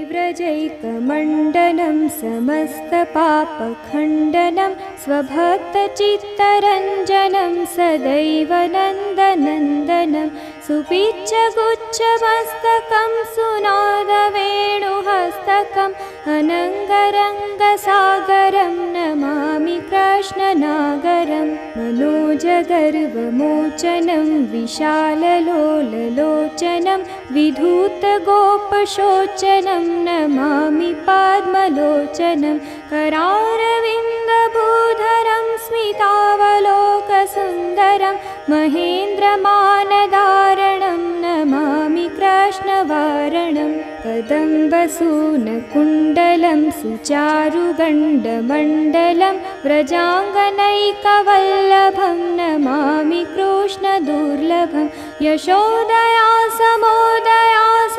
व्रजैकमण्डनं समस्तपापखण्डनं स्वभक्तचित्तरञ्जनं सदैव नन्दनन्दनं सुपिच्चगुच्छमस्तकं सुनादवेणुहस्तकम् अनङ्गरङ्गसागरं नमामि कृष्णनागरं मनोजगर्वमोचनं विशाललोललोचनं विधूतगोपशोचनं नमामि पद्मलोचनं करारविन्दभूधरं स्मितावलोकसुन्दरं महेन्द्रमानधारणं नमामि कृष्णवारणं कदम्बसूनकुण्डलं सुचारुगण्डमण्डलं व्रजाङ्गनैकवल्लभं नमामि कृष्णदुर्लभं यशोदया समोदया स